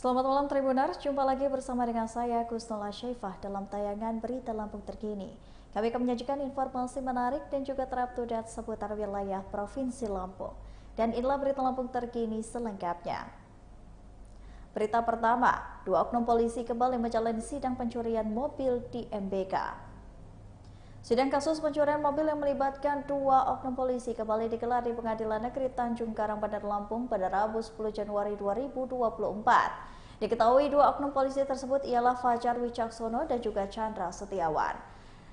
Selamat malam Tribuners, jumpa lagi bersama dengan saya Kusnula Syaifah dalam tayangan Berita Lampung Terkini. Kami akan menyajikan informasi menarik dan juga terupdate seputar wilayah Provinsi Lampung. Dan inilah Berita Lampung Terkini selengkapnya. Berita pertama, 2 oknum polisi kembali menjalani sidang pencurian mobil di MBK. Sidang kasus pencurian mobil yang melibatkan 2 oknum polisi kembali digelar di Pengadilan Negeri Tanjung Karang, Bandar Lampung pada Rabu 10 Januari 2024. Diketahui 2 oknum polisi tersebut ialah Fajar Wicaksono dan juga Chandra Setiawan.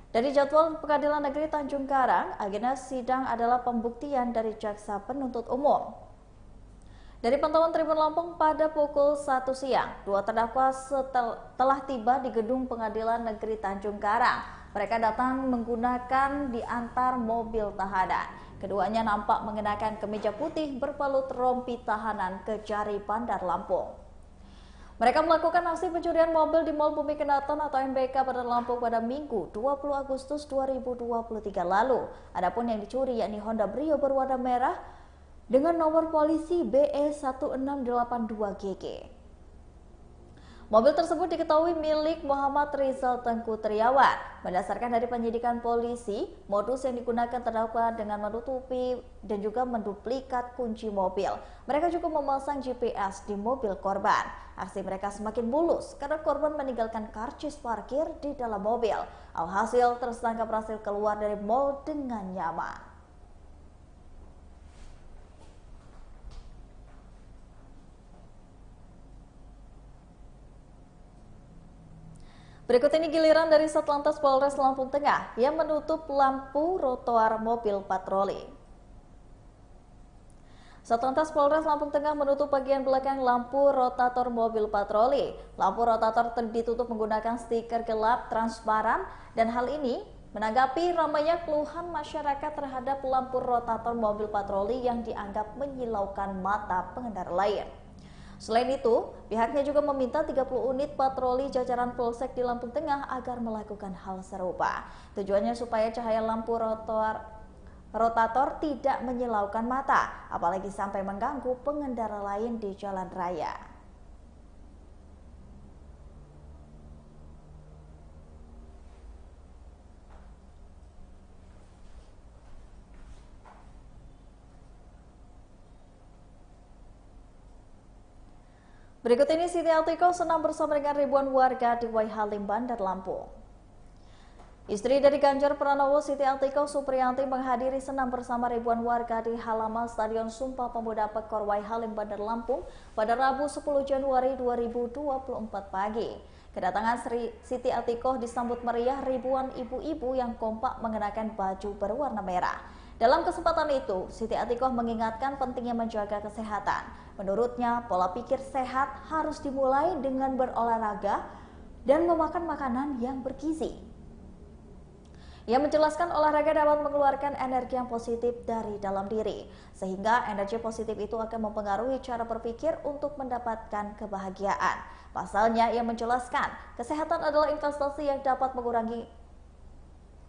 Dari jadwal Pengadilan Negeri Tanjung Karang, agenda sidang adalah pembuktian dari jaksa penuntut umum. Dari pantauan Tribun Lampung pada pukul 1 siang, 2 terdakwa telah tiba di gedung Pengadilan Negeri Tanjung Karang. Mereka datang menggunakan diantar mobil tahanan. Keduanya nampak mengenakan kemeja putih berbalut rompi tahanan ke Jari Bandar Lampung. Mereka melakukan aksi pencurian mobil di Mall Bumi Kenaton atau MBK Bandar Lampung pada Minggu 20 Agustus 2023 lalu. Adapun yang dicuri yakni Honda Brio berwarna merah dengan nomor polisi BE1682GG. Mobil tersebut diketahui milik Muhammad Rizal Tengku Triawan. Berdasarkan dari penyidikan polisi, modus yang digunakan terdakwa dengan menutupi dan juga menduplikat kunci mobil. Mereka juga memasang GPS di mobil korban. Aksi mereka semakin mulus karena korban meninggalkan karcis parkir di dalam mobil. Alhasil tersangka berhasil keluar dari mal dengan nyaman. Berikut ini giliran dari Satlantas Polres Lampung Tengah yang menutup lampu trotoar mobil patroli. Satlantas Polres Lampung Tengah menutup bagian belakang lampu rotator mobil patroli. Lampu rotator ditutup menggunakan stiker gelap transparan dan hal ini menanggapi ramainya keluhan masyarakat terhadap lampu rotator mobil patroli yang dianggap menyilaukan mata pengendara lain. Selain itu, pihaknya juga meminta 30 unit patroli jajaran Polsek di Lampung Tengah agar melakukan hal serupa. Tujuannya supaya cahaya lampu rotator tidak menyilaukan mata, apalagi sampai mengganggu pengendara lain di jalan raya. Berikut ini Siti Atiko senam bersama dengan ribuan warga di Waihalim, Bandar Lampung. Istri dari Ganjar Pranowo, Siti Atiko Supriyanti menghadiri senam bersama ribuan warga di halaman Stadion Sumpah Pemuda Pekor Waihalim, Bandar Lampung pada Rabu 10 Januari 2024 pagi. Kedatangan Siti Atiko disambut meriah ribuan ibu-ibu yang kompak mengenakan baju berwarna merah. Dalam kesempatan itu, Siti Atikoh mengingatkan pentingnya menjaga kesehatan. Menurutnya, pola pikir sehat harus dimulai dengan berolahraga dan memakan makanan yang bergizi. Ia menjelaskan olahraga dapat mengeluarkan energi yang positif dari dalam diri, sehingga energi positif itu akan mempengaruhi cara berpikir untuk mendapatkan kebahagiaan. Pasalnya, ia menjelaskan, kesehatan adalah investasi yang dapat mengurangi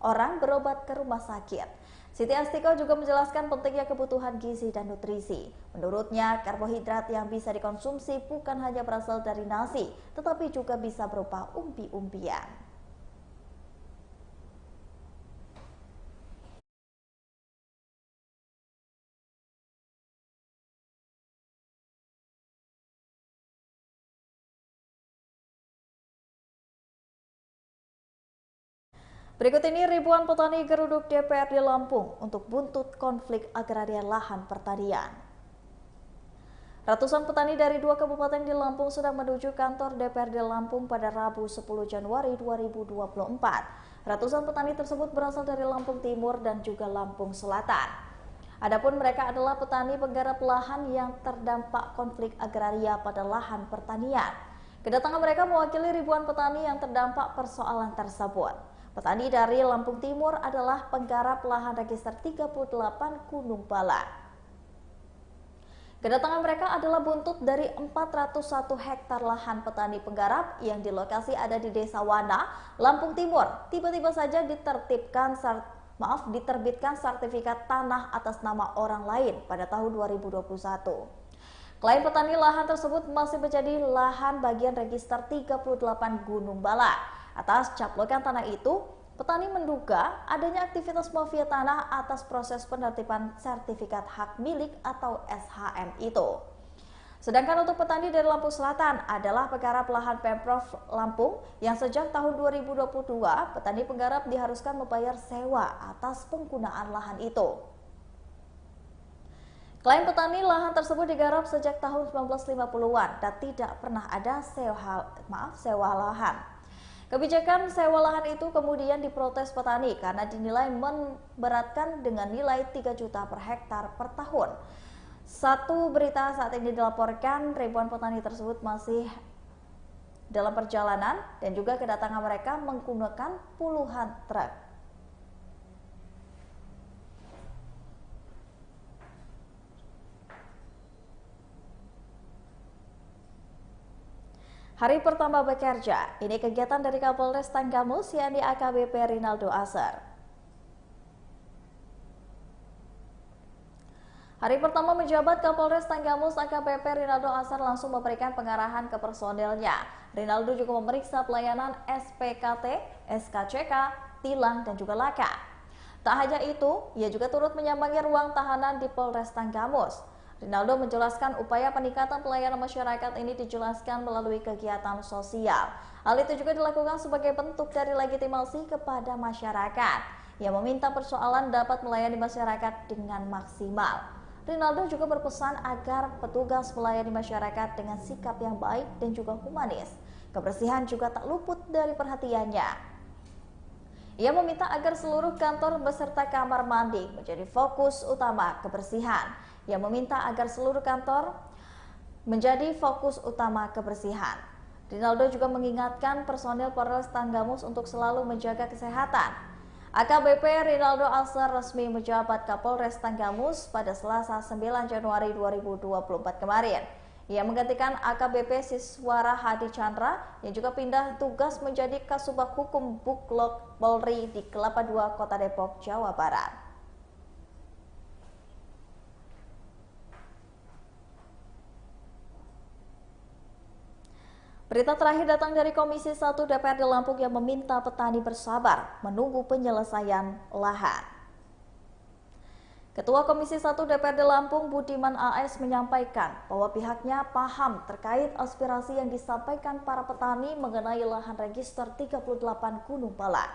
orang berobat ke rumah sakit. Siti Atiko juga menjelaskan pentingnya kebutuhan gizi dan nutrisi. Menurutnya, karbohidrat yang bisa dikonsumsi bukan hanya berasal dari nasi, tetapi juga bisa berupa umbi-umbian. Berikut ini ribuan petani geruduk DPRD Lampung untuk buntut konflik agraria lahan pertanian. Ratusan petani dari 2 kabupaten di Lampung sedang menuju kantor DPRD Lampung pada Rabu 10 Januari 2024. Ratusan petani tersebut berasal dari Lampung Timur dan juga Lampung Selatan. Adapun mereka adalah petani penggarap lahan yang terdampak konflik agraria pada lahan pertanian. Kedatangan mereka mewakili ribuan petani yang terdampak persoalan tersebut. Petani dari Lampung Timur adalah penggarap lahan register 38 Gunung Bala. Kedatangan mereka adalah buntut dari 401 hektar lahan petani penggarap yang di lokasi ada di Desa Wana, Lampung Timur. Tiba-tiba saja diterbitkan sertifikat tanah atas nama orang lain pada tahun 2021. Klaim petani lahan tersebut masih menjadi lahan bagian register 38 Gunung Bala. Atas caplokan tanah itu, petani menduga adanya aktivitas mafia tanah atas proses penertiban sertifikat hak milik atau SHM itu. Sedangkan untuk petani dari Lampung Selatan adalah penggarap lahan Pemprov Lampung yang sejak tahun 2022 petani penggarap diharuskan membayar sewa atas penggunaan lahan itu. Klaim petani lahan tersebut digarap sejak tahun 1950-an dan tidak pernah ada sewa lahan. Kebijakan sewa lahan itu kemudian diprotes petani karena dinilai memberatkan dengan nilai 3 juta per hektar per tahun. Satu berita saat ini dilaporkan ribuan petani tersebut masih dalam perjalanan dan juga kedatangan mereka menggunakan puluhan truk. Hari pertama bekerja, ini kegiatan dari Kapolres Tanggamus yakni AKBP Rinaldo Azhar. Hari pertama menjabat Kapolres Tanggamus AKBP Rinaldo Azhar langsung memberikan pengarahan ke personelnya. Rinaldo juga memeriksa pelayanan SPKT, SKCK, tilang dan juga laka. Tak hanya itu, ia juga turut menyambangi ruang tahanan di Polres Tanggamus. Rinaldo menjelaskan upaya peningkatan pelayanan masyarakat ini dijelaskan melalui kegiatan sosial. Hal itu juga dilakukan sebagai bentuk dari legitimasi kepada masyarakat yang meminta persoalan dapat melayani masyarakat dengan maksimal. Rinaldo juga berpesan agar petugas melayani masyarakat dengan sikap yang baik dan juga humanis. Kebersihan juga tak luput dari perhatiannya. Ia meminta agar seluruh kantor beserta kamar mandi menjadi fokus utama kebersihan. Ia meminta agar seluruh kantor menjadi fokus utama kebersihan. Rinaldo juga mengingatkan personil Polres Tanggamus untuk selalu menjaga kesehatan. AKBP Rinaldo Azhar resmi menjabat Kapolres Tanggamus pada Selasa 9 Januari 2024 kemarin. Ia menggantikan AKBP Siswara Hadi Chandra yang juga pindah tugas menjadi Kasubag Hukum Buklok Polri di Kelapa II, Kota Depok, Jawa Barat. Berita terakhir datang dari Komisi 1 DPRD Lampung yang meminta petani bersabar menunggu penyelesaian lahan. Ketua Komisi 1 DPRD Lampung Budiman AS menyampaikan bahwa pihaknya paham terkait aspirasi yang disampaikan para petani mengenai lahan register 38 Gunung Bala.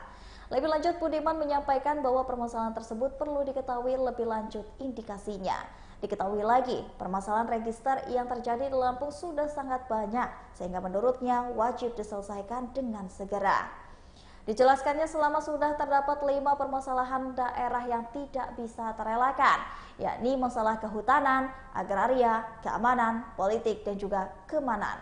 Lebih lanjut, Budiman menyampaikan bahwa permasalahan tersebut perlu diketahui lebih lanjut indikasinya. Diketahui lagi, permasalahan register yang terjadi di Lampung sudah sangat banyak, sehingga menurutnya wajib diselesaikan dengan segera. Dijelaskannya selama sudah terdapat 5 permasalahan daerah yang tidak bisa terelakkan, yakni masalah kehutanan, agraria, keamanan, politik, dan juga keamanan.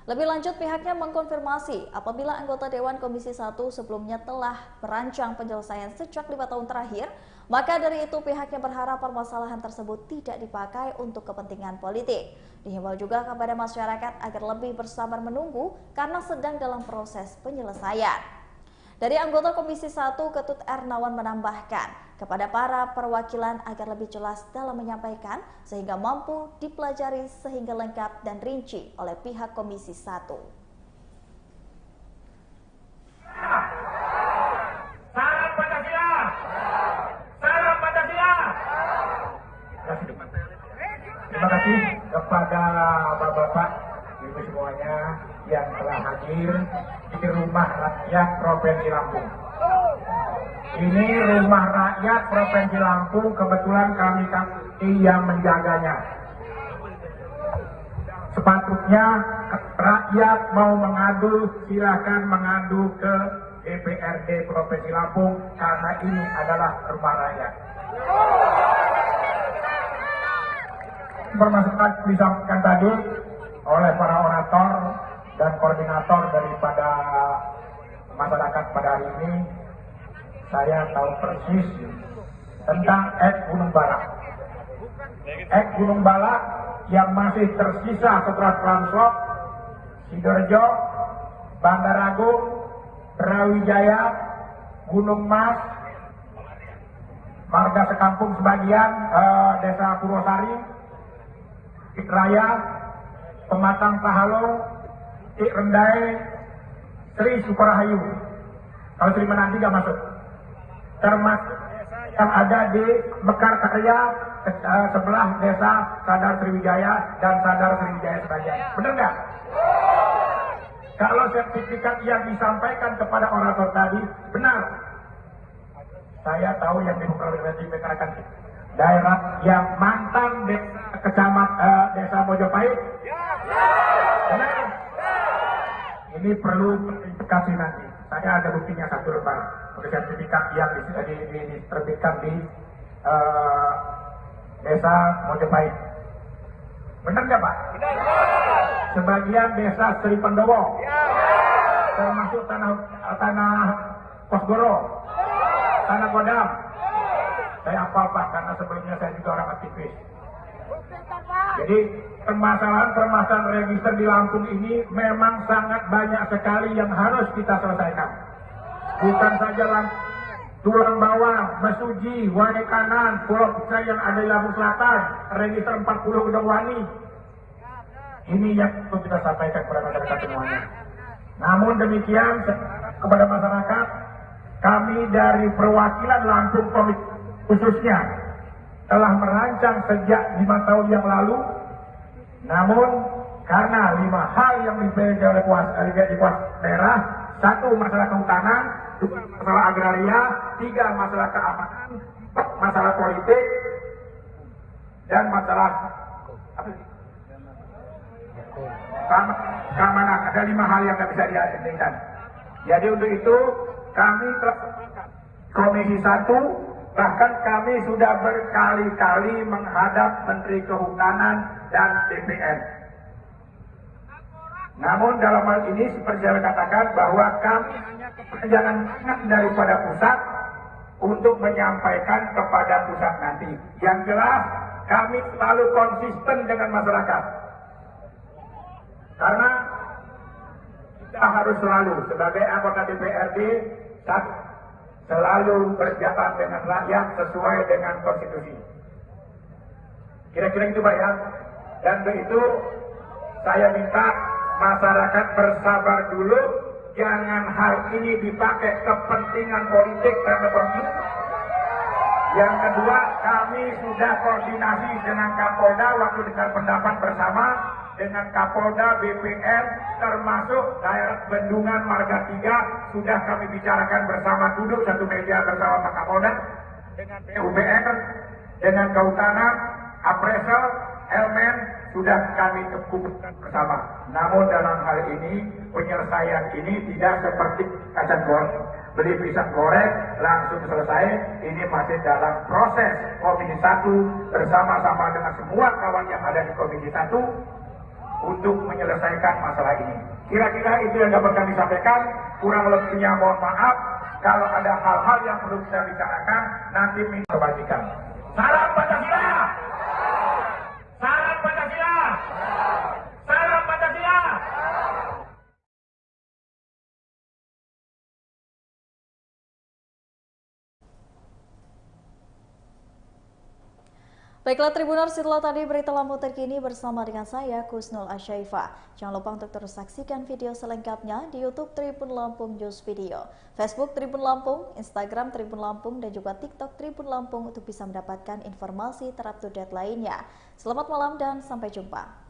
Lebih lanjut, pihaknya mengkonfirmasi apabila anggota Dewan Komisi 1 sebelumnya telah merancang penyelesaian sejak 5 tahun terakhir, maka dari itu pihaknya berharap permasalahan tersebut tidak dipakai untuk kepentingan politik. Dihimbau juga kepada masyarakat agar lebih bersabar menunggu karena sedang dalam proses penyelesaian. Dari anggota Komisi 1, Ketut Ernawan menambahkan kepada para perwakilan agar lebih jelas dalam menyampaikan sehingga mampu dipelajari sehingga lengkap dan rinci oleh pihak Komisi 1. Salam Pancasila! Salam Pancasila! Terima kasih kepada Bapak-Bapak, Ibu semuanya yang telah hadir di Rumah Rakyat Provinsi Lampung. Ini Rumah Rakyat Provinsi Lampung, kebetulan kami yang menjaganya. Sepatutnya rakyat mau mengadu, silakan mengadu ke DPRD Provinsi Lampung karena ini adalah rumah rakyat. Permasalahan disampaikan tadi oleh para orator dan koordinator daripada masyarakat pada hari ini, saya tahu persis tentang Gunung Bala. Gunung Bala yang masih tersisa setelah Translob, Sidoarjo, Bandar Agung, Brawijaya, Gunung Mas, Marga Sekampung sebagian, Desa Purwosari, Bukit Raya, Pematang Tahalong, Bukit Rendai, Sri Sukorahayu. Kalau Sri Menanti nggak masuk. Termasuk yang ada di Mekar Karya, sebelah desa Sadar Sriwijaya dan Sadar Sriwijaya Serajan. Benar nggak? Kalau sertifikat yang disampaikan kepada orator tadi benar, saya tahu yang dikatakan daerah yang mantan desa Mojopahit. Benar. Ini perlu verifikasi nanti. Saya ada buktinya satu lembar sertifikat yang diterbitkan di desa Mojopahit. Benar nggak Pak? Sebagian desa Sri Pendowo, termasuk tanah Kosgoro, tanah Kodam. Saya hafal Pak, karena sebelumnya saya juga orang aktivis. Jadi permasalahan register di Lampung ini memang sangat banyak sekali yang harus kita selesaikan. Bukan saja Tulang Bawang, Mesuji, Wani Kanan, Pulau Putsa yang ada di Lampung Selatan, register 40 Gedong Wani. Ini yang perlu kita sampaikan kepada masyarakat semuanya. Namun demikian, kepada masyarakat, kami dari perwakilan Lampung Komite khususnya telah merancang sejak 5 tahun yang lalu. Namun karena 5 hal yang dipegang oleh kuasa daerah, 1 masalah kehutanan, 2 masalah agraria, 3 masalah keamanan, 4 masalah politik, dan masalah keamanan. Ada 5 hal yang tidak bisa diadakan. Jadi untuk itu kami telah Komisi 1, bahkan kami sudah berkali-kali menghadap Menteri Kehutanan dan DPR. Namun dalam hal ini seperti saya katakan bahwa kami hanya kepanjangan tangan daripada pusat untuk menyampaikan kepada pusat nanti. Yang jelas kami selalu konsisten dengan masyarakat. Karena kita harus selalu sebagai anggota DPRD selalu berjalan dengan rakyat sesuai dengan konstitusi. Kira-kira itu Pak ya. Dan untuk itu saya minta masyarakat bersabar dulu, jangan hal ini dipakai kepentingan politik karena pemilu. Yang kedua, kami sudah koordinasi dengan Kapolda waktu dengan pendapat bersama dengan Kapolda, BPN, termasuk daerah Bendungan Marga 3 sudah kami bicarakan bersama, duduk satu meja bersama Pak Kapolda, dengan PUPR, dengan Kehutanan, Appraisal, Elmen, sudah kami kumpulkan bersama. Namun dalam hal ini, penyelesaian ini tidak seperti kacang goreng, beli pisang goreng langsung selesai. Ini masih dalam proses Komisi 1 bersama-sama dengan semua kawan yang ada di Komisi 1 untuk menyelesaikan masalah ini. Kira-kira itu yang dapat kami sampaikan. Kurang lebihnya mohon maaf. Kalau ada hal-hal yang perlu kita bicarakan, nanti minta bagikan. Salam Pancasila! Salam Pancasila! Salam Pancasila! Baiklah Tribuners, setelah tadi berita Lampung terkini bersama dengan saya Kusnul Asyaifah. Jangan lupa untuk terus saksikan video selengkapnya di YouTube Tribun Lampung News Video, Facebook Tribun Lampung, Instagram Tribun Lampung, dan juga TikTok Tribun Lampung untuk bisa mendapatkan informasi terupdate lainnya. Selamat malam dan sampai jumpa.